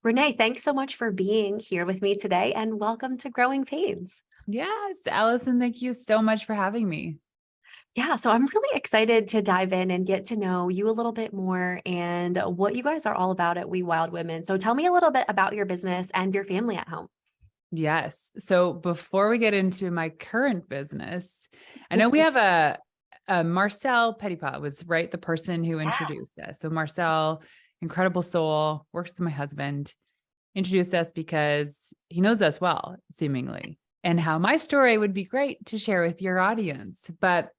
Renee, thanks so much for being here with me today and welcome to Growing Pains. Yes, Allison, thank you so much for having me. Yeah, so I'm really excited to dive in and get to know you a little bit more and what you guys are all about at We Wild Women. So tell me a little bit about your business and your family at home. Yes. So before we get into my current business, I know we have a Marcel Petitpas was right, the person who Yeah. introduced us. So Marcel, incredible soul, works with my husband, introduced us because he knows us well, seemingly, and how my story would be great to share with your audience. But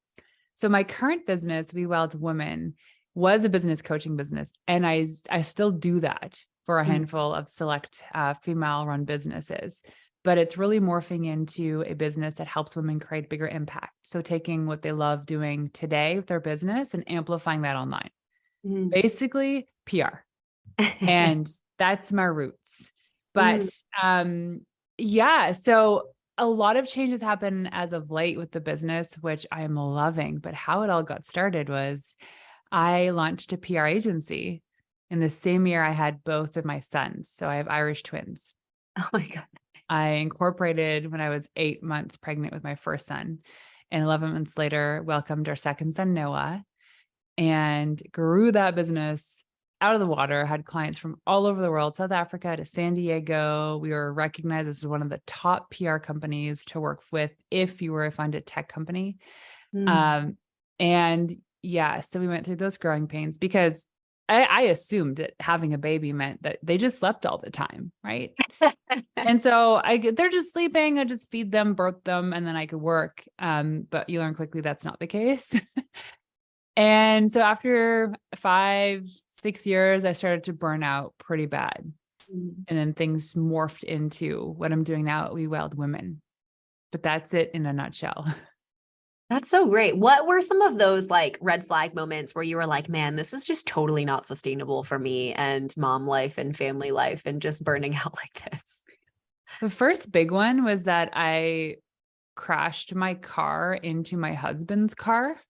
so my current business, We Wild Women, was a business coaching business, and I still do that for a Mm. handful of select female-run businesses. But it's really morphing into a business that helps women create bigger impact. So taking what they love doing today with their business and amplifying that online. Mm. Basically, PR. And that's my roots. Mm. But yeah, so a lot of changes happen as of late with the business, which I am loving. But how it all got started was I launched a PR agency in the same year I had both of my sons. So I have Irish twins. Oh my God. I incorporated when I was 8 months pregnant with my first son, and 11 months later, welcomed our second son, Noah, and grew that business out of the water, had clients from all over the world, South Africa to San Diego. We were recognized as one of the top PR companies to work with if you were a funded tech company. Mm. Um, and yeah, so we went through those growing pains because I assumed that having a baby meant that they just slept all the time, right? And so they're just sleeping. I just feed them, birth them, and then I could work. But you learn quickly that's not the case. And so after 5, 6 years, I started to burn out pretty bad. Mm. And then things morphed into what I'm doing now at We Wild Women. But that's it in a nutshell. That's so great. What were some of those like red flag moments where you were like, man, this is just totally not sustainable for me and mom life and family life and just burning out like this? The first big one was that I crashed my car into my husband's car,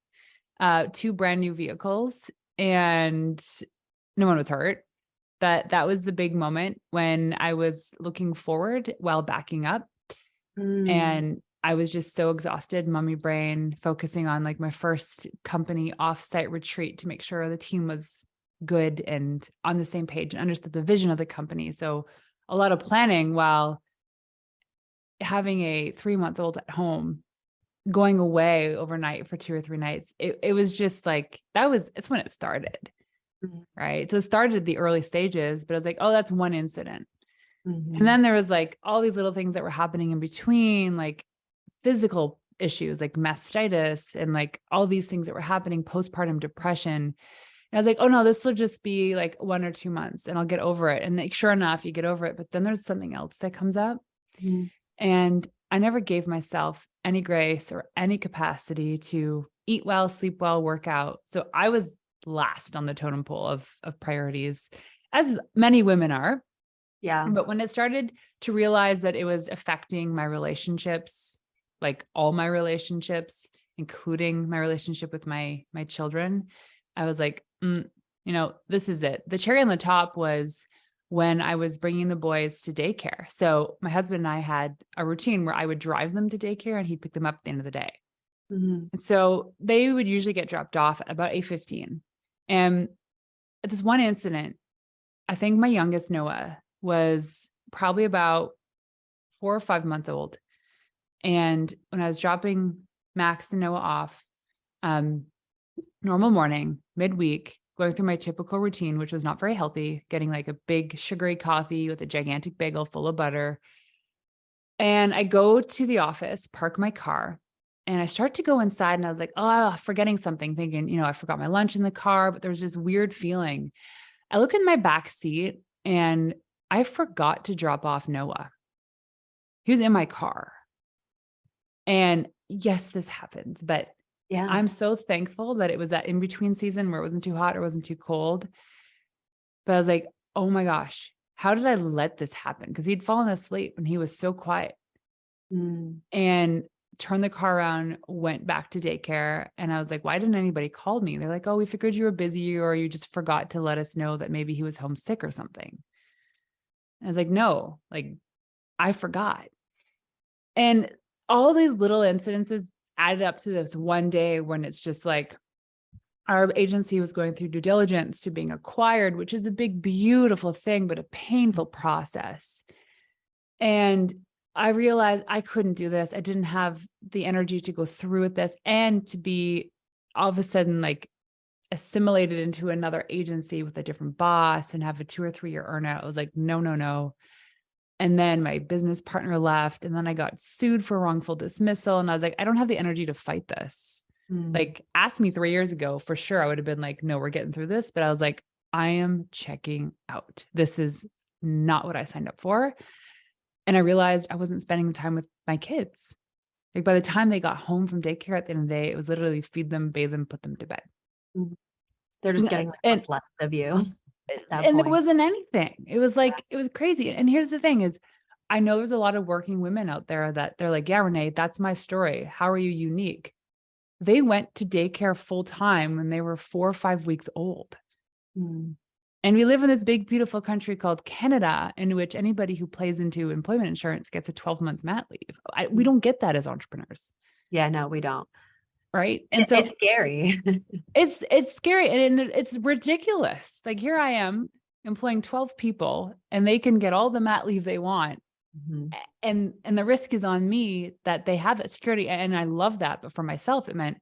two brand new vehicles, and no one was hurt. That was the big moment when I was looking forward while backing up. Mm. And I was just so exhausted, mummy brain, focusing on like my first company offsite retreat to make sure the team was good and on the same page and understood the vision of the company. So a lot of planning while having a 3-month-old at home, going away overnight for 2 or 3 nights. It was just like it's when it started, Mm. right? So it started at the early stages, but I was like, oh, that's one incident. And Mhm. then there was like all these little things that were happening in between, like physical issues like mastitis and like all these things that were happening, postpartum depression. And I was like, oh no, this will just be like 1 or 2 months and I'll get over it. And like, sure enough, you get over it. But then there's something else that comes up. Mhm. And I never gave myself any grace or any capacity to eat well, sleep well, work out. So I was last on the totem pole of priorities, as many women are. Yeah. But when it started to realize that it was affecting my relationships, like all my relationships, including my relationship with my children, I was like, this is it. The cherry on the top was when I was bringing the boys to daycare. So my husband and I had a routine where I would drive them to daycare and he'd pick them up at the end of the day. Mhm. And so they would usually get dropped off at about 8:15. And at this one incident, I think my youngest Noah was probably about 4 or 5 months old. And when I was dropping Max and Noah off, um, normal morning, midweek, going through my typical routine, which was not very healthy, getting like a big sugary coffee with a gigantic bagel full of butter. And I go to the office, park my car, and I start to go inside and I was like, oh, forgetting something, thinking, I forgot my lunch in the car, but there was this weird feeling. I look in my back seat and I forgot to drop off Noah. He was in my car. And yes, this happens, but Yeah. I'm so thankful that it was that in between season where it wasn't too hot or wasn't too cold. But I was like, oh my gosh, how did I let this happen? Because he'd fallen asleep and he was so quiet. Mm. And turned the car around, went back to daycare. And I was like, why didn't anybody call me? They're like, oh, we figured you were busy or you just forgot to let us know that maybe he was homesick or something. And I was like, no, like I forgot. And all these little incidences added up to this one day when it's just like, our agency was going through due diligence to being acquired, which is a big, beautiful thing, but a painful process. And I realized I couldn't do this. I didn't have the energy to go through with this and to be all of a sudden like assimilated into another agency with a different boss and have a 2 or 3 year earnout. I was like, no, no, no. And then my business partner left, and then I got sued for wrongful dismissal. And I was like, I don't have the energy to fight this. Like, ask me 3 years ago, for sure, I would have been like, no, we're getting through this. But I was like, I am checking out. This is not what I signed up for. And I realized I wasn't spending time with my kids. Like, by the time they got home from daycare at the end of the day, it was literally feed them, bathe them, put them to bed. They're just getting like what's left of you at that And point. there wasn't anything. It was like, it was crazy. And here's the thing is, I know there's a lot of working women out there that they're like, yeah, Renee, that's my story. How are you unique? They went to daycare full time when they were 4 or 5 weeks old. And we live in this big, beautiful country called Canada, in which anybody who plays into employment insurance gets a 12-month mat leave. We don't get that as entrepreneurs. Yeah, no, we don't. Right. And so it's scary. it's scary and it's ridiculous. Like, here I am employing 12 people and they can get all the mat leave they want. And the risk is on me that they have that security. And I love that. But for myself, it meant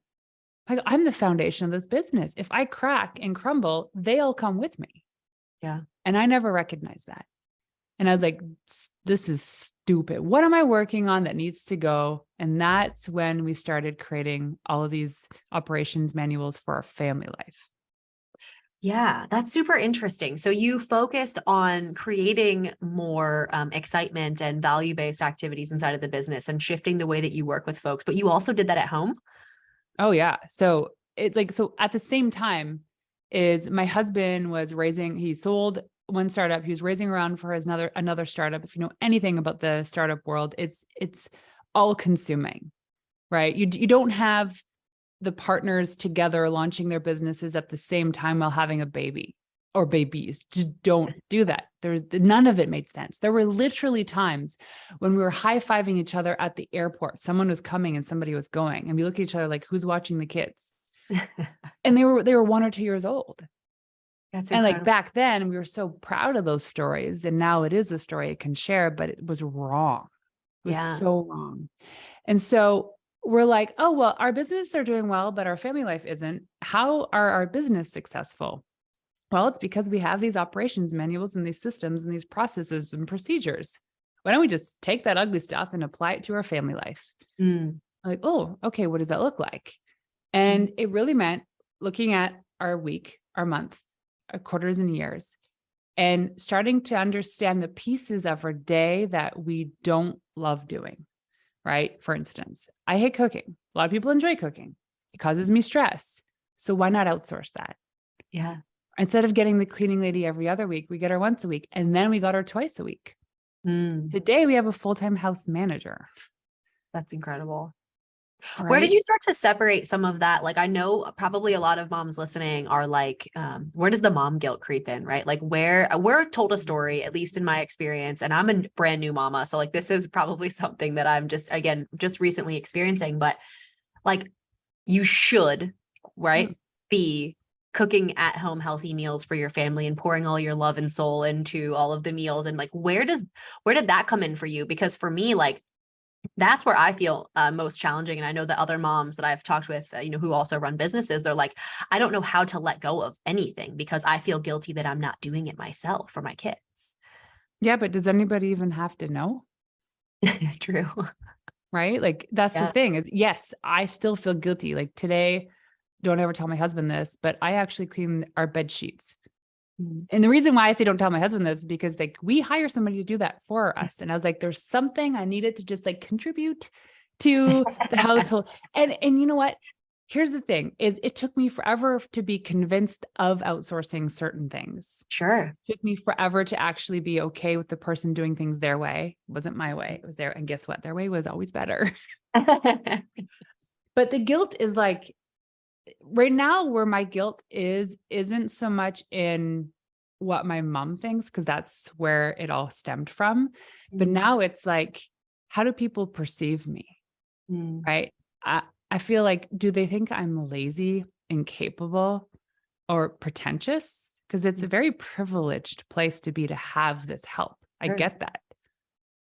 like, I'm the foundation of this business. If I crack and crumble, they'll come with me. Yeah. And I never recognized that. And I was like, this is stupid. What am I working on that needs to go? And that's when we started creating all of these operations manuals for our family life. Yeah, that's super interesting. So you focused on creating more excitement and value-based activities inside of the business and shifting the way that you work with folks, but you also did that at home? Oh yeah. So it's like, so at the same time is my husband was he sold one startup. He was raising around for his another startup. If you know anything about the startup world, it's all consuming, right? You don't have the partners together launching their businesses at the same time while having a baby or babies. Just don't do that. None of it made sense. There were literally times when we were high-fiving each other at the airport. Someone was coming and somebody was going, and we look at each other like, who's watching the kids? And they were 1 or 2 years old. That's and incredible. like back then we were so proud of those stories, and now it is a story I can share, but it was wrong. It was so wrong. And so we're like, oh, well, our businesses are doing well, but our family life isn't. How are our business successful? Well, it's because we have these operations manuals and these systems and these processes and procedures. Why don't we just take that ugly stuff and apply it to our family life? Like, oh, okay, what does that look like? And it really meant looking at our week, our month, our quarters and years, and starting to understand the pieces of our day that we don't love doing, right? For instance, I hate cooking. A lot of people enjoy cooking. It causes me stress. So why not outsource that? Yeah. Instead of getting the cleaning lady every other week, we get her once a week, and then we got her twice a week. Today, we have a full-time house manager. That's incredible. Right? Where did you start to separate some of that? Like, I know probably a lot of moms listening are like, where does the mom guilt creep in, right? Like we're told a story, at least in my experience, and I'm a brand new mama. So like, this is probably something that I'm just recently experiencing, but like you should, right, be cooking at home healthy meals for your family and pouring all your love and soul into all of the meals. And like, where did that come in for you? Because for me, like, that's where I feel most challenging. And I know that other moms that I've talked with, who also run businesses, they're like, I don't know how to let go of anything because I feel guilty that I'm not doing it myself for my kids. Yeah, but does anybody even have to know? True. Right? Like, that's the thing is, yes, I still feel guilty. Like today, don't ever tell my husband this, but I actually clean our bed sheets. And the reason why I say don't tell my husband this is because like we hire somebody to do that for us. And I was like, there's something I needed to just like contribute to the household. And you know what? Here's the thing is it took me forever to be convinced of outsourcing certain things. Sure. It took me forever to actually be okay with the person doing things their way. It wasn't my way. It was their, and guess what? Their way was always better. But the guilt is like, right now where my guilt isn't so much in what my mom thinks, because that's where it all stemmed from. But Mm, now it's like, how do people perceive me? mm, Right? I feel like, do they think I'm lazy, incapable, or pretentious? Because it's mm, a very privileged place to be, to have this help. I sure. get that.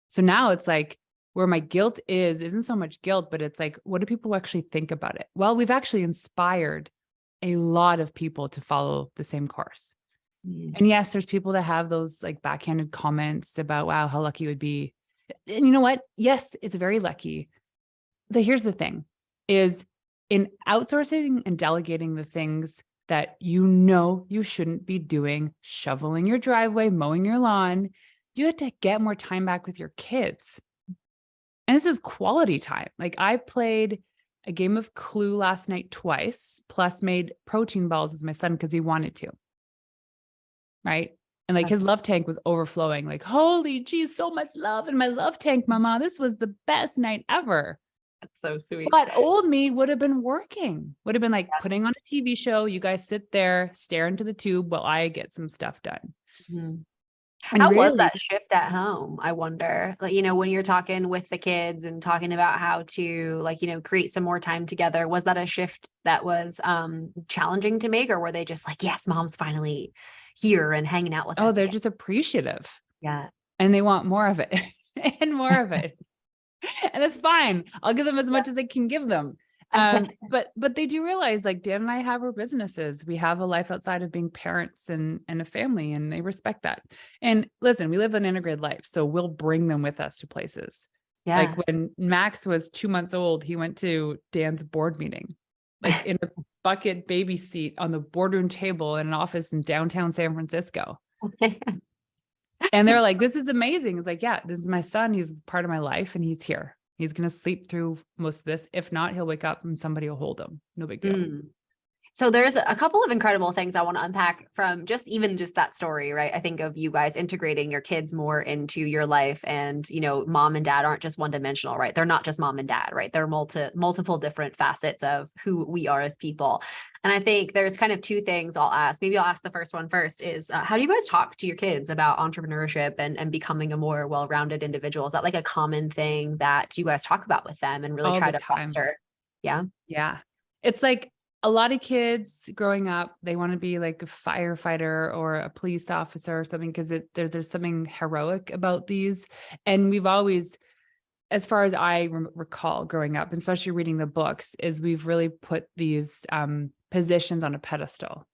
So now it's like, where my guilt isn't so much guilt, but it's like, what do people actually think about it? Well, we've actually inspired a lot of people to follow the same course. Mm, And yes, there's people that have those like backhanded comments about, wow, how lucky it would be. And you know what? Yes, it's very lucky. Here's the thing is, in outsourcing and delegating the things that you shouldn't be doing, shoveling your driveway, mowing your lawn, you have to get more time back with your kids. And this is quality time. Like, I played a game of Clue last night twice, plus made protein balls with my son because he wanted to. Right. And like, that's his love tank was overflowing, like, holy geez, so much love in my love tank, mama. This was the best night ever. that's so sweet. But old me would have been working, would have been like putting on a TV show. You guys sit there, stare into the tube while I get some stuff done. Mhm. And How was that really, shift at home? I wonder, like, you know, when you're talking with the kids and talking about how to, like, you know, create some more time together, was that a shift that was challenging to make, or were they just like, yes, mom's finally here and hanging out with oh, us they're again? just appreciative Yeah. and they want more of it and more of it. And it's fine. I'll give them as much as I can give them. But they do realize, like, Dan and I have our businesses. We have a life outside of being parents and a family, and they respect that. And listen, we live an integrated life, so we'll bring them with us to places. Like, Yeah. when Max was 2 months old, he went to Dan's board meeting, like in a bucket baby seat on the boardroom table in an office in downtown San Francisco. And they're like, this is amazing. It's like, yeah, this is my son. He's part of my life and he's here. He's going to sleep through most of this. If not, he'll wake up and somebody will hold him. No big deal. Mm. So there's a couple of incredible things I want to unpack from just that story, right? I think of you guys integrating your kids more into your life, and, you know, mom and dad aren't just one dimensional, right? They're not just mom and dad, right? They're multiple different facets of who we are as people. And I think there's kind of two things I'll ask. Maybe I'll ask the first one first is, how do you guys talk to your kids about entrepreneurship and becoming a more well-rounded individual? Is that like a common thing that you guys talk about with them and really All try the to time. foster? Yeah. Yeah. It's like, a lot of kids growing up, they want to be like a firefighter or a police officer or something, because there's something heroic about these. And we've always, as far as I recall growing up, especially reading the books, is we've really put these positions on a pedestal,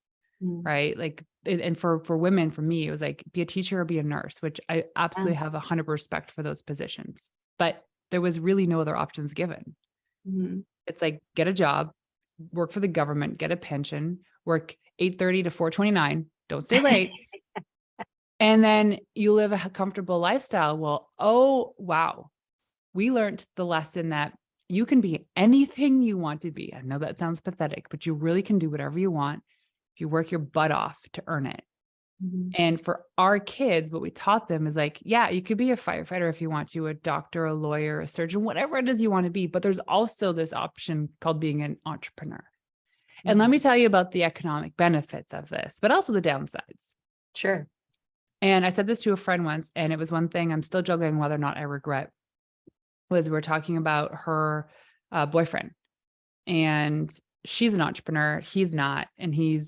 Mm. right? Like, and for women, for me, it was like, be a teacher or be a nurse, which I absolutely have 100% respect for those positions. But there was really no other options given. Mm-hmm. It's like, get a job, work for the government, get a pension, work 8:30 to 4:29, don't stay late. And then you live a comfortable lifestyle. Well, oh, wow. We learned the lesson that you can be anything you want to be. I know that sounds pathetic, but you really can do whatever you want if you work your butt off to earn it. Mm-hmm. And for our kids, what we taught them is like, yeah, you could be a firefighter if you want to, a doctor, a lawyer, a surgeon, whatever it is you want to be. But there's also this option called being an entrepreneur. And let me tell you about the economic benefits of this, but also the downsides. Sure. And I said this to a friend once, and it was one thing I'm still juggling whether or not I regret, was we're talking about her boyfriend, and she's an entrepreneur. He's not. And he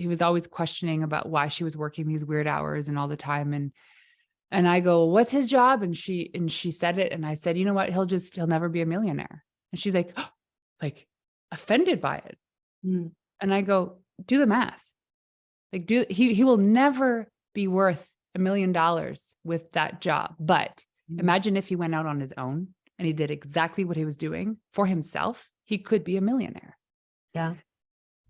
was always questioning about why she was working these weird hours and all the time. And I go, what's his job? And she said it. And I said, you know what? He'll never be a millionaire. And she's like, like offended by it. Mm. And I go, do the math. Like, he will never be worth $1 million with that job. But imagine if he went out on his own and he did exactly what he was doing for himself, he could be a millionaire. Yeah.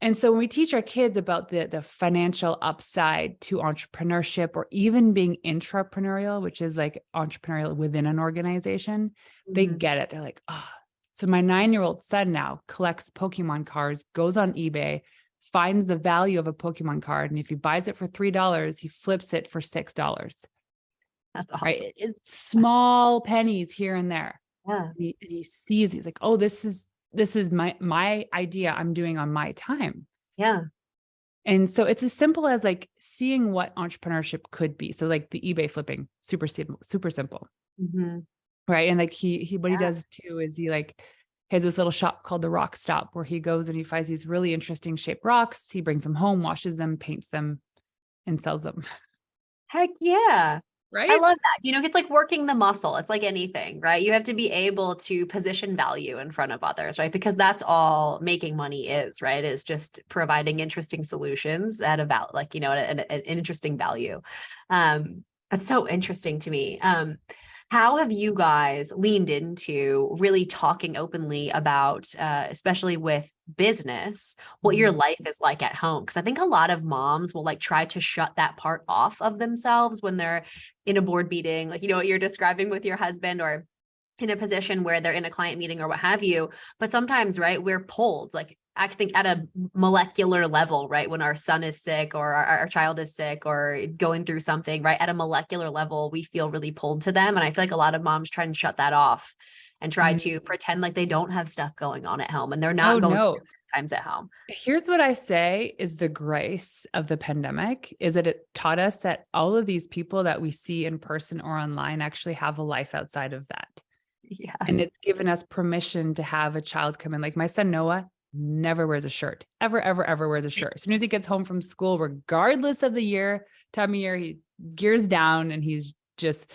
And so when we teach our kids about the financial upside to entrepreneurship, or even being intrapreneurial, which is like entrepreneurial within an organization, they Mm-hmm. get it. They're like, oh. So my 9-year-old son now collects Pokemon cards, goes on eBay, finds the value of a Pokemon card. And if he buys it for $3, he flips it for $6. That's awesome. Right. It's small pennies here and there. Yeah. He sees, he's like, oh, this is my idea I'm doing on my time. Yeah. And so it's as simple as like seeing what entrepreneurship could be. So like the eBay flipping, super simple, super simple. Mm-hmm. Right. And like he what he Yeah. does too is he like has this little shop called the Rock Stop where he goes and he finds these really interesting shaped rocks. He brings them home, washes them, paints them, and sells them. Heck yeah. I Right. love that. It's like working the muscle. It's like anything, right? You have to be able to position value in front of others, right? Because that's all making money is, right? Is just providing interesting solutions at about like, an interesting value. That's so interesting to me. How have you guys leaned into really talking openly about, especially with business, what your life is like at home? Because I think a lot of moms will like try to shut that part off of themselves when they're in a board meeting, like, what you're describing with your husband, or in a position where they're in a client meeting or what have you. But sometimes, right, we're pulled, like I think at a molecular level, right? When our son is sick or our child is sick or going through something, right? At a molecular level, we feel really pulled to them. And I feel like a lot of moms try and shut that off and try Mhm. to pretend like they don't have stuff going on at home and they're Oh not going no. through times at home. Here's what I say is the grace of the pandemic is that it taught us that all of these people that we see in person or online actually have a life outside of that. Yeah. And it's given us permission to have a child come in. Like my son, Noah, never wears a shirt, ever, ever, ever wears a shirt. As soon as he gets home from school, regardless of the time of year, he gears down and he's just,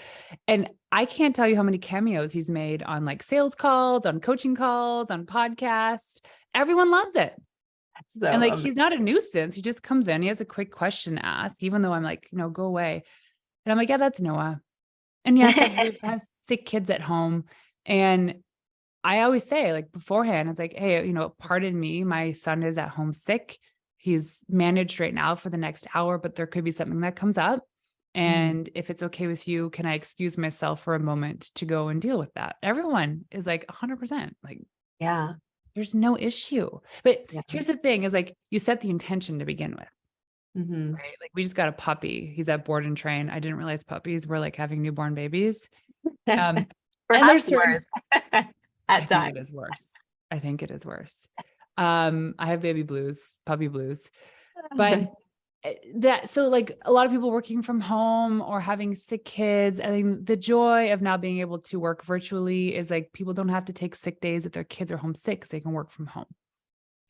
and I can't tell you how many cameos he's made on like sales calls, on coaching calls, on podcasts. Everyone loves it. So And like, he's not a nuisance. He just comes in, he has a quick question to ask, even though I'm like, go away. And I'm like, yeah, that's Noah. And yes, we've had sick kids at home. And I always say like beforehand, it's like, hey, pardon me, my son is at home sick. He's managed right now for the next hour, but there could be something that comes up. And if it's okay with you, can I excuse myself for a moment to go and deal with that? Everyone is like 100%. Like, yeah. there's no issue. But Yeah. here's the thing is like, you set the intention to begin with, Mm-hmm. right? Like we just got a puppy. He's at board and train. I didn't realize puppies were like having newborn babies. And there's Perhaps certain, worse I at think times. it is worse. I think it is worse. I have baby blues, puppy blues, but so like a lot of people working from home or having sick kids. I think the joy of now being able to work virtually is like people don't have to take sick days if their kids are home sick because they can work from home.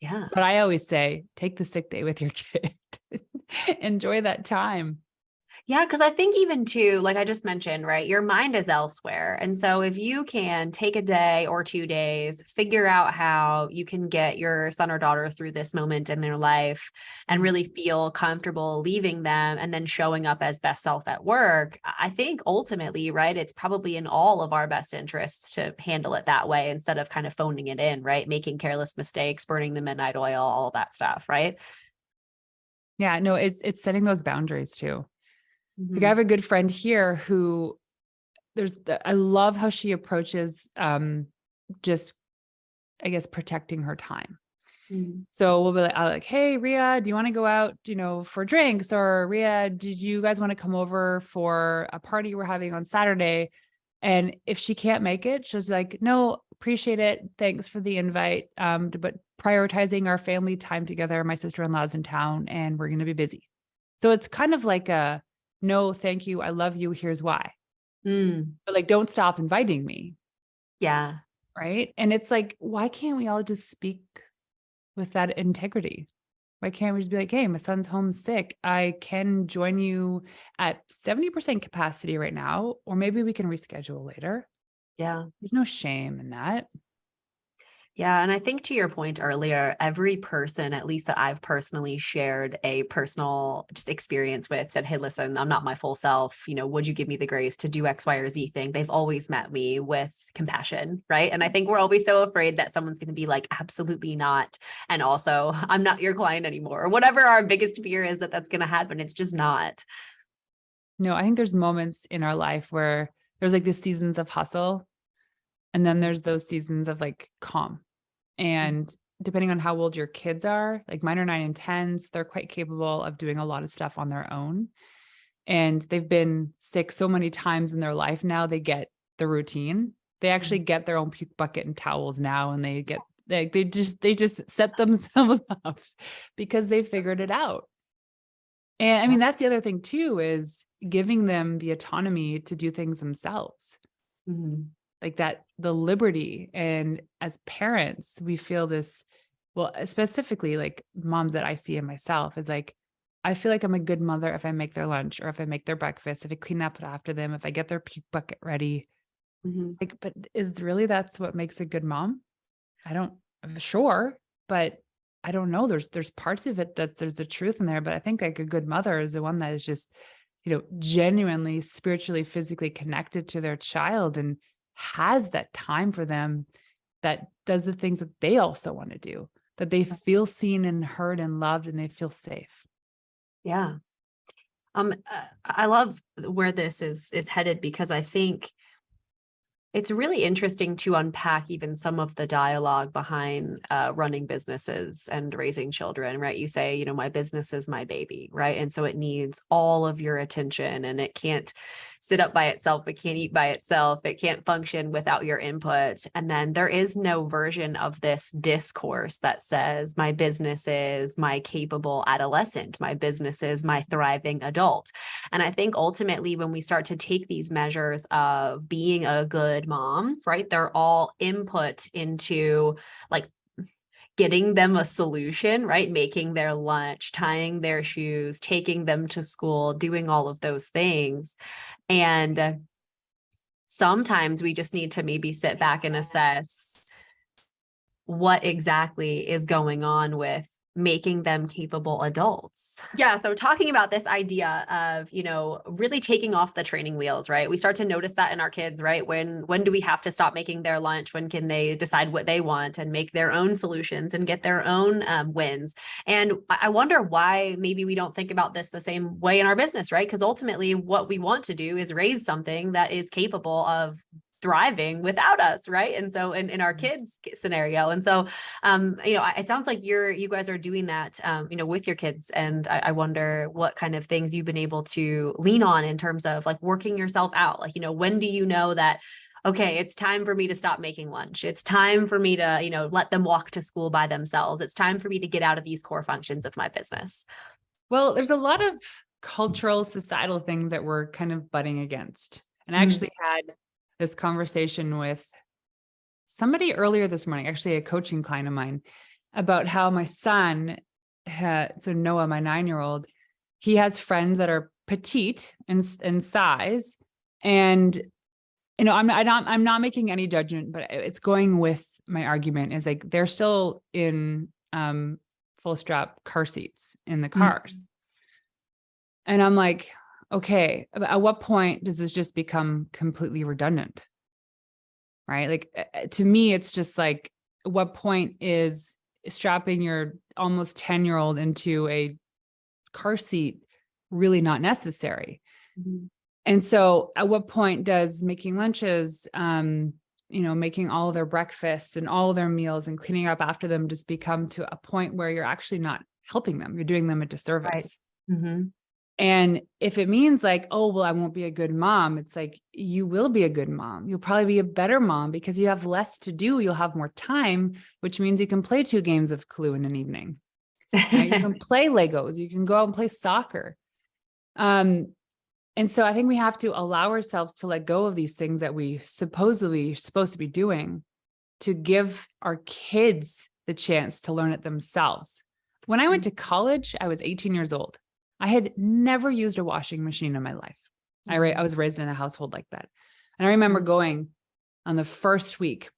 Yeah. But I always say, take the sick day with your kid. Enjoy that time. Yeah, because I think even too, like I just mentioned, right, your mind is elsewhere. And so if you can take a day or 2 days, figure out how you can get your son or daughter through this moment in their life and really feel comfortable leaving them and then showing up as best self at work, I think ultimately, right, it's probably in all of our best interests to handle it that way instead of kind of phoning it in, right, making careless mistakes, burning the midnight oil, all that stuff, right? Yeah, no, it's setting those boundaries too. Like I Mm-hmm. have a good friend here who I love how she approaches just I guess protecting her time. Mm-hmm. So we'll be like, hey, Ria, do you want to go out, for drinks? Or Ria, did you guys want to come over for a party we're having on Saturday? And if she can't make it, she's like, no, appreciate it. Thanks for the invite. But prioritizing our family time together. My sister-in-law's in town and we're going to be busy. So it's kind of like no, thank you. I love you. Here's why. Mm. But like, don't stop inviting me. Yeah. Right. And it's like, why can't we all just speak with that integrity? Why can't we just be like, hey, my son's home sick. I can join you at 70% capacity right now, or maybe we can reschedule later. Yeah. There's no shame in that. Yeah. And I think to your point earlier, every person, at least that I've personally shared a personal just experience with, said, hey, listen, I'm not my full self. Would you give me the grace to do X, Y, or Z thing? They've always met me with compassion. Right. And I think we're always so afraid that someone's going to be like, absolutely not. And also, I'm not your client anymore, or whatever our biggest fear is that that's going to happen. It's just not. No, I think there's moments in our life where there's like the seasons of hustle. And then there's those seasons of like calm. And depending on how old your kids are, like mine are 9 and 10s, they're quite capable of doing a lot of stuff on their own. And they've been sick so many times in their life now, they get the routine. They actually get their own puke bucket and towels now, and they get Like they just set themselves up because they figured it out. And I mean, that's the other thing too, is giving them the autonomy to do things themselves. Mhm. Like that, the liberty. And as parents, we feel this, well, specifically like moms that I see in myself is like, I feel like I'm a good mother if I make their lunch or if I make their breakfast, if I clean up after them, if I get their puke bucket ready. Mhm. Like, but is really that's what makes a good mom? I'm sure, but I don't know. There's parts of it that there's the truth in there, but I think like a good mother is the one that is just, genuinely spiritually, physically connected to their child and has that time for them, that does the things that they also want to do, that they feel seen and heard and loved and they feel safe. Yeah. I love where this is headed, because I think it's really interesting to unpack even some of the dialogue behind running businesses and raising children, right? You say, my business is my baby, right? And so it needs all of your attention, and it can't sit up by itself. It can't eat by itself. It can't function without your input. And then there is no version of this discourse that says, my business is my capable adolescent. My business is my thriving adult. And I think ultimately, when we start to take these measures of being a good mom, right, they're all input into like getting them a solution, right? Making their lunch, tying their shoes, taking them to school, doing all of those things. And sometimes we just need to maybe sit back and assess what exactly is going on with making them capable adults. Yeah. So talking about this idea of, really taking off the training wheels, right? We start to notice that in our kids, right? When do we have to stop making their lunch? When can they decide what they want and make their own solutions and get their own wins? And I wonder why maybe we don't think about this the same way in our business, right? Because ultimately what we want to do is raise something that is capable of thriving without us, right? And so in our kids scenario, and so it sounds like you guys are doing that with your kids, and I wonder what kind of things you've been able to lean on in terms of like working yourself out. Like, when do you know that, okay, it's time for me to stop making lunch, it's time for me to let them walk to school by themselves, it's time for me to get out of these core functions of my business? Well, there's a lot of cultural, societal things that we're kind of butting against. And I Mhm. actually had this conversation with somebody earlier this morning, actually a coaching client of mine, about how my son so Noah, my 9-year-old, he has friends that are petite in size. And, I'm not making any judgment, but it's going with my argument is like, they're still in full strap car seats in the cars. And I'm like, okay, at what point does this just become completely redundant? Right? Like to me, it's just like, at what point is strapping your almost 10-year-old into a car seat really not necessary? Mhm. And so at what point does making lunches, making all their breakfasts and all their meals and cleaning up after them just become to a point where you're actually not helping them, you're doing them a Right. disservice? Mhm. And if it means like, oh, well, I won't be a good mom, it's like, you will be a good mom. You'll probably be a better mom because you have less to do. You'll have more time, which means you can play 2 games of Clue in an evening, right? You can play Legos. You can go out and play soccer. And so I think we have to allow ourselves to let go of these things that we supposedly are supposed to be doing to give our kids the chance to learn it themselves. When I went to college, I was 18 years old. I had never used a washing machine in my life. I was raised in a household like that. And I remember going on the first week,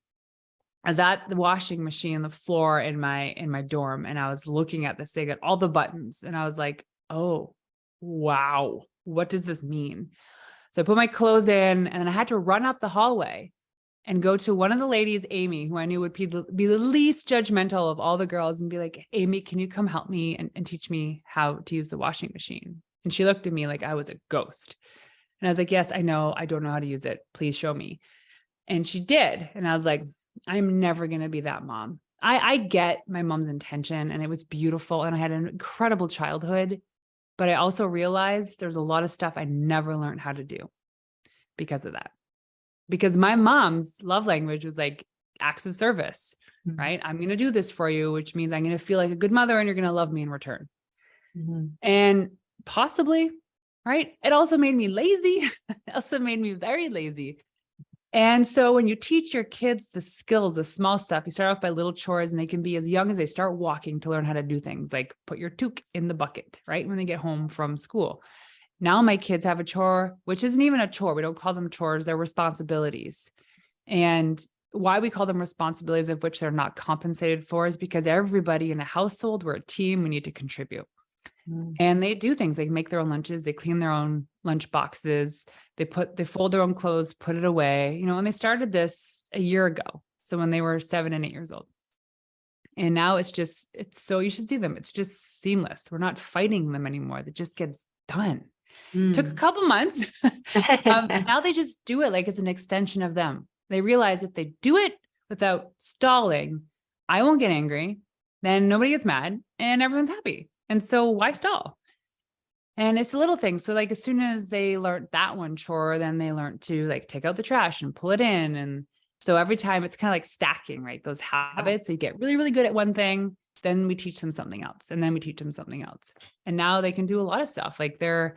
I was at the washing machine on the floor in my dorm, and I was looking at this thing at all the buttons, and I was like, oh, wow, what does this mean? So I put my clothes in, and then I had to run up the hallway and go to one of the ladies, Amy, who I knew would be the least judgmental of all the girls, and be like, Amy, can you come help me and teach me how to use the washing machine? And she looked at me like I was a ghost. And I was like, yes, I know. I don't know how to use it. Please show me. And she did. And I was like, I'm never going to be that mom. I get my mom's intention, and it was beautiful. And I had an incredible childhood, but I also realized there's a lot of stuff I never learned how to do because of that. Because my mom's love language was like acts of service, right? I'm going to do this for you, which means I'm going to feel like a good mother and you're going to love me in return. And possibly, right? It also made me lazy. It also made me very lazy. And so when you teach your kids the skills, the small stuff, you start off by little chores, and they can be as young as they start walking to learn how to do things like put your toque in the bucket, right? When they get home from school. Now my kids have a chore, which isn't even a chore. We don't call them chores. They're responsibilities. And why we call them responsibilities of which they're not compensated for is because everybody in a household, we're a team, we need to contribute. And they do things. They make their own lunches. They clean their own lunch boxes. They fold their own clothes, put it away, and they started this a year ago. So when they were 7 and 8 years old. And now it's so you should see them. It's just seamless. We're not fighting them anymore. It just gets done. Took a couple months. Now they just do it like it's an extension of them. They realize if they do it without stalling, I won't get angry. Then nobody gets mad and everyone's happy. And so why stall? And it's a little thing. So like as soon as they learned that one chore, then they learned to like take out the trash and pull it in. And so every time it's kind of like stacking, right? Those habits, they get really, really good at one thing. Then we teach them something else. And then we teach them something else. And now they can do a lot of stuff. Like they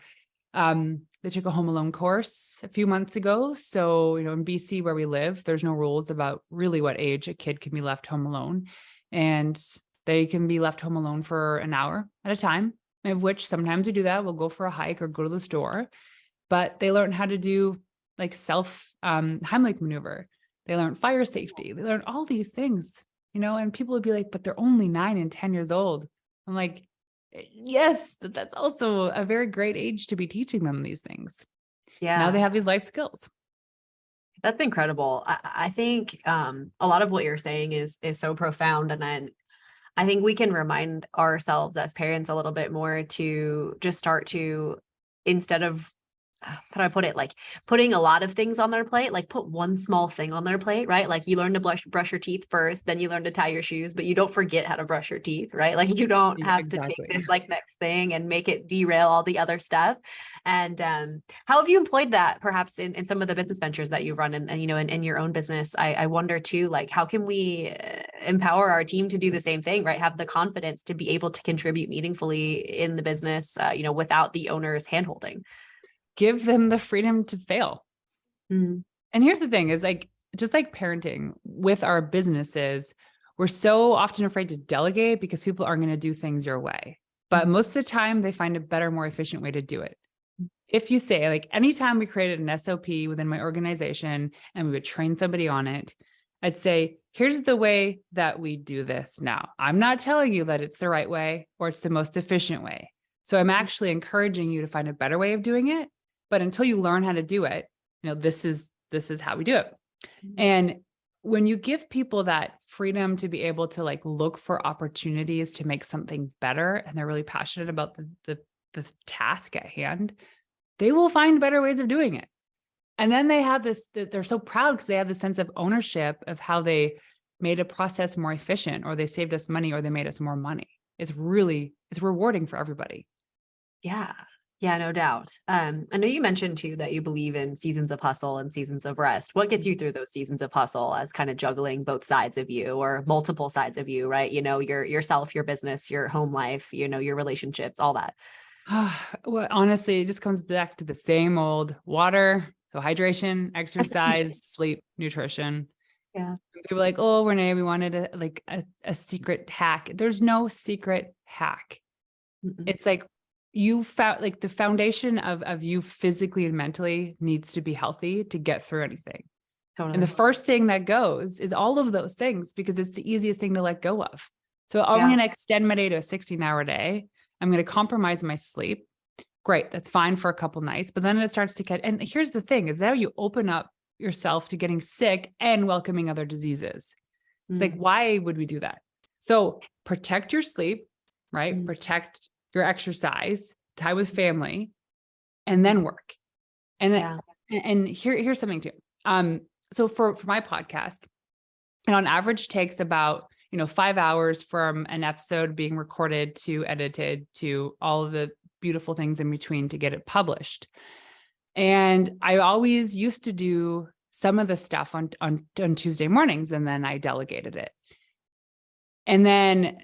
took a home alone course a few months ago. So, in BC where we live, there's no rules about really what age a kid can be left home alone. And they can be left home alone for an hour at a time, of which sometimes we do that. We'll go for a hike or go to the store, but they learn how to do like Heimlich maneuver. They learn fire safety. They learn all these things, and people would be like, but they're only 9 and 10 years old. I'm like, yes, that's also a very great age to be teaching them these things. Yeah. Now they have these life skills. That's incredible. I think a lot of what you're saying is so profound. And then I think we can remind ourselves as parents a little bit more to just start to, instead of, how do I put it? Like putting a lot of things on their plate, like put one small thing on their plate, right? Like you learn to brush your teeth first, then you learn to tie your shoes, but you don't forget how to brush your teeth, right? Like you don't have to take this like next thing and make it derail all the other stuff. And how have you employed that perhaps in some of the business ventures that you run and in your own business? I wonder too, like how can we empower our team to do the same thing, right? Have the confidence to be able to contribute meaningfully in the business, without the owner's handholding. Give them the freedom to fail. And here's the thing is like, just like parenting with our businesses, we're so often afraid to delegate because people aren't going to do things your way. But most of the time they find a better, more efficient way to do it. If you say like, anytime we created an SOP within my organization and we would train somebody on it, I'd say, here's the way that we do this now. I'm not telling you that it's the right way or it's the most efficient way. So I'm actually encouraging you to find a better way of doing it. But until you learn how to do it, this is how we do it. And when you give people that freedom to be able to like look for opportunities to make something better, and they're really passionate about the task at hand, they will find better ways of doing it. And then they have they're so proud because they have this sense of ownership of how they made a process more efficient, or they saved us money, or they made us more money. It's rewarding for everybody. Yeah, no doubt. I know you mentioned too that you believe in seasons of hustle and seasons of rest. What gets you through those seasons of hustle as kind of juggling both sides of you or multiple sides of you, right? Yourself, your business, your home life, your relationships, all that. Well, honestly, it just comes back to the same old water. So hydration, exercise, sleep, nutrition. Yeah. People are like, oh, Renee, we wanted a secret hack. There's no secret hack. It's like, you found like the foundation of you physically and mentally needs to be healthy to get through anything. Totally. And the first thing that goes is all of those things because it's the easiest thing to let go of. So I'm going to extend my day to a 16-hour day. I'm going to compromise my sleep. Great. That's fine for a couple nights, but then it starts to get, and here's the thing is now you open up yourself to getting sick and welcoming other diseases. It's like, why would we do that? So protect your sleep, right? Protect your exercise, tie with family, and then work. And then, and here's something too. So for my podcast, it on average takes about, 5 hours from an episode being recorded to edited to all of the beautiful things in between to get it published. And I always used to do some of the stuff on Tuesday mornings, and then I delegated it. And then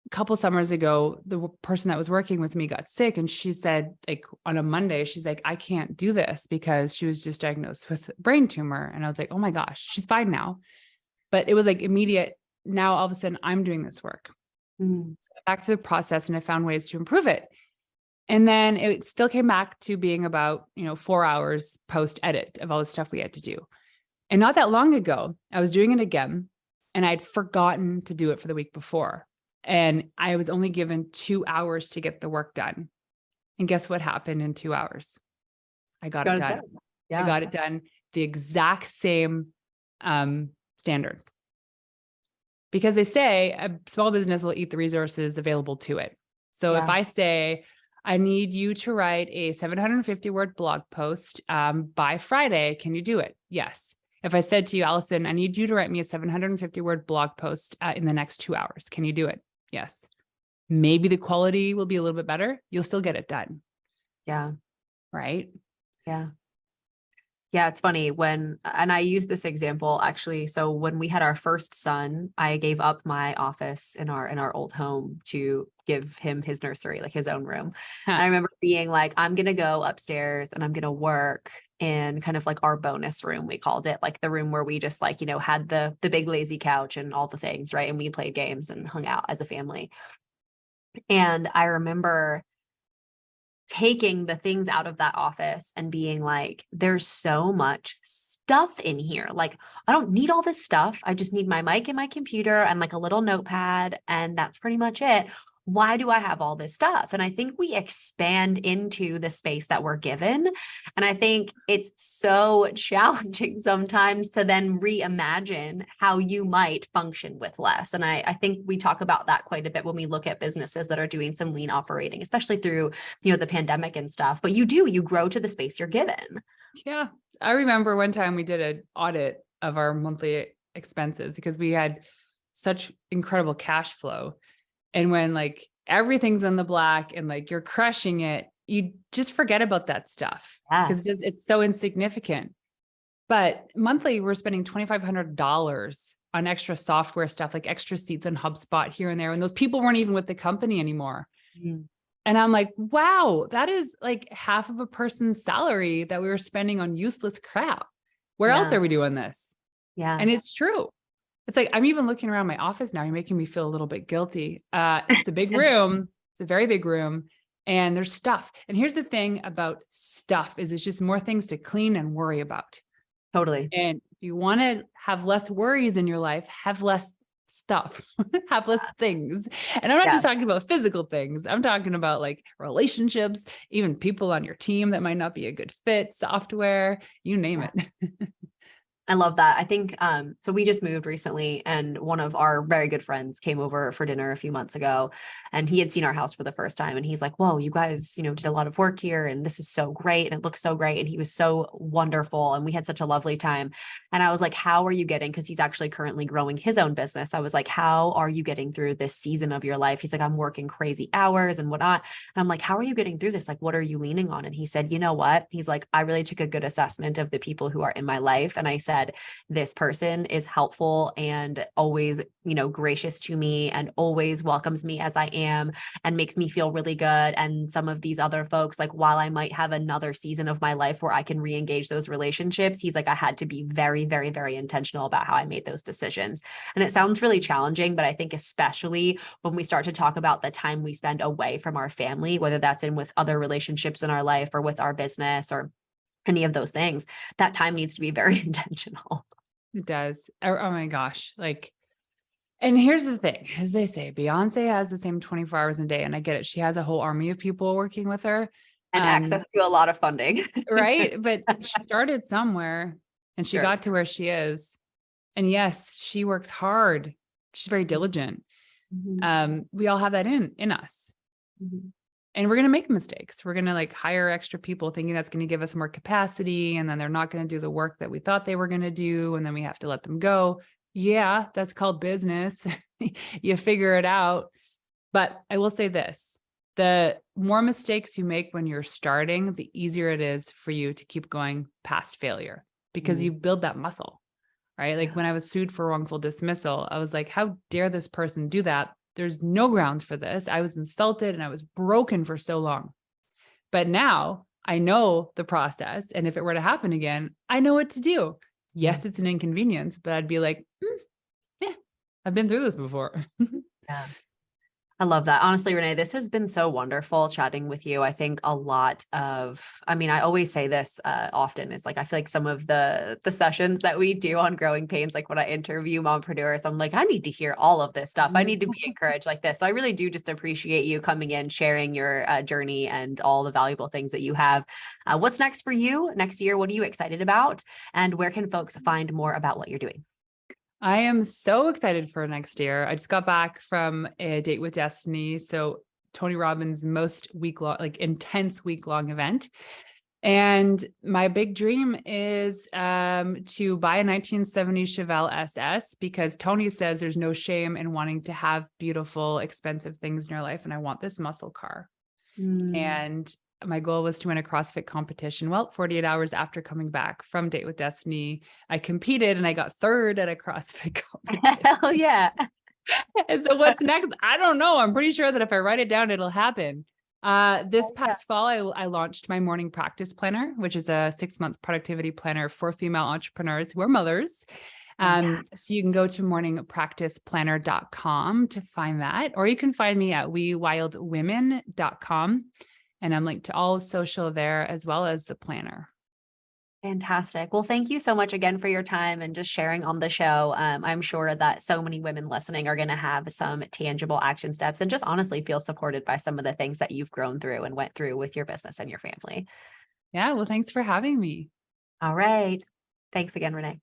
a couple summers ago, the person that was working with me got sick, and she said, like, on a Monday, she's like, I can't do this because she was just diagnosed with a brain tumor. And I was like, oh my gosh, she's fine now. But it was like immediate. Now, all of a sudden, I'm doing this work. Mm. So back to the process, and I found ways to improve it. And then it still came back to being about, 4 hours post edit of all the stuff we had to do. And not that long ago, I was doing it again, and I'd forgotten to do it for the week before. And I was only given 2 hours to get the work done. And guess what happened in 2 hours? I got it done. Yeah. I got it done. The exact same standard. Because they say a small business will eat the resources available to it. So if I say, I need you to write a 750 word blog post by Friday, can you do it? Yes. If I said to you, Alyson, I need you to write me a 750 word blog post in the next 2 hours, can you do it? Yes. Maybe the quality will be a little bit better. You'll still get it done. Yeah. Right? Yeah. Yeah, it's funny and I use this example actually. So when we had our first son, I gave up my office in our old home to give him his nursery, like his own room. And I remember being like, I'm going to go upstairs and I'm going to work in kind of like our bonus room, we called it, like the room where we just like, had the big lazy couch and all the things, right? And we played games and hung out as a family. And I remember taking the things out of that office and being like, there's so much stuff in here. Like, I don't need all this stuff. I just need my mic and my computer and like a little notepad. And that's pretty much it. Why do I have all this stuff? And I think we expand into the space that we're given. And I think it's so challenging sometimes to then reimagine how you might function with less. And I think we talk about that quite a bit when we look at businesses that are doing some lean operating, especially through, the pandemic and stuff. But you grow to the space you're given. Yeah. I remember one time we did an audit of our monthly expenses because we had such incredible cash flow. And when like everything's in the black and like you're crushing it, you just forget about that stuff because it's so insignificant. But monthly, we're spending $2,500 on extra software stuff, like extra seats on HubSpot here and there. And those people weren't even with the company anymore. Mm. And I'm like, wow, that is like half of a person's salary that we were spending on useless crap. Where else are we doing this? Yeah. And it's true. It's like, I'm even looking around my office now. You're making me feel a little bit guilty. It's a big room. It's a very big room and there's stuff. And here's the thing about stuff is it's just more things to clean and worry about. Totally. And if you want to have less worries in your life, have less stuff, have less things. And I'm not just talking about physical things. I'm talking about like relationships, even people on your team that might not be a good fit, software, you name it. I love that. I think, so we just moved recently and one of our very good friends came over for dinner a few months ago and he had seen our house for the first time. And he's like, whoa, you guys, did a lot of work here and this is so great. And it looks so great. And he was so wonderful. And we had such a lovely time. And I was like, how are you getting, cause he's actually currently growing his own business. I was like, how are you getting through this season of your life? He's like, I'm working crazy hours and whatnot. And I'm like, how are you getting through this? Like, what are you leaning on? And he said, you know what? He's like, I really took a good assessment of the people who are in my life. And I said, this person is helpful and always, gracious to me and always welcomes me as I am and makes me feel really good. And some of these other folks, like while I might have another season of my life where I can re-engage those relationships, he's like, I had to be very, very, very intentional about how I made those decisions. And it sounds really challenging, but I think especially when we start to talk about the time we spend away from our family, whether that's with other relationships in our life or with our business or any of those things, that time needs to be very intentional. It does. Oh my gosh. And here's the thing, as they say, Beyonce has the same 24 hours a day. And I get it. She has a whole army of people working with her. And access to a lot of funding. Right. But she started somewhere and she got to where she is. And yes, she works hard. She's very diligent. Mm-hmm. We all have that in us. Mm-hmm. And we're going to make mistakes. We're going to hire extra people thinking that's going to give us more capacity. And then they're not going to do the work that we thought they were going to do. And then we have to let them go. Yeah, that's called business. You figure it out. But I will say this, the more mistakes you make when you're starting, the easier it is for you to keep going past failure. because you build that muscle, right? Like when I was sued for wrongful dismissal, I was like, how dare this person do that? There's no grounds for this. I was insulted and I was broken for so long. But now I know the process. And if it were to happen again, I know what to do. Yes, it's an inconvenience, but I'd be like, yeah, I've been through this before. Yeah. I love that. Honestly, Renee, this has been so wonderful chatting with you. I think a lot of, I mean, I always say this often is like, I feel like some of the sessions that we do on growing pains, like when I interview mompreneurs, I'm like, I need to hear all of this stuff. I need to be encouraged like this. So I really do just appreciate you coming in, sharing your journey and all the valuable things that you have. What's next for you next year? What are you excited about? And where can folks find more about what you're doing? I am so excited for next year. I just got back from a Date with Destiny. So Tony Robbins' most week-long, like intense week-long event. And my big dream is to buy a 1970 Chevelle SS, because Tony says there's no shame in wanting to have beautiful, expensive things in your life. And I want this muscle car. And my goal was to win a CrossFit competition. Well, 48 hours after coming back from Date with Destiny, I competed and I got third at a CrossFit competition. Hell yeah. And so what's next? I don't know. I'm pretty sure that if I write it down, it'll happen. This past fall, I launched my morning practice planner, which is a 6-month productivity planner for female entrepreneurs who are mothers. So you can go to morningpracticeplanner.com to find that, or you can find me at wewildwomen.com. And I'm linked to all social there, as well as the planner. Fantastic. Well, thank you so much again for your time and just sharing on the show. I'm sure that so many women listening are going to have some tangible action steps and just honestly feel supported by some of the things that you've grown through and went through with your business and your family. Yeah. Well, thanks for having me. All right. Thanks again, Renee.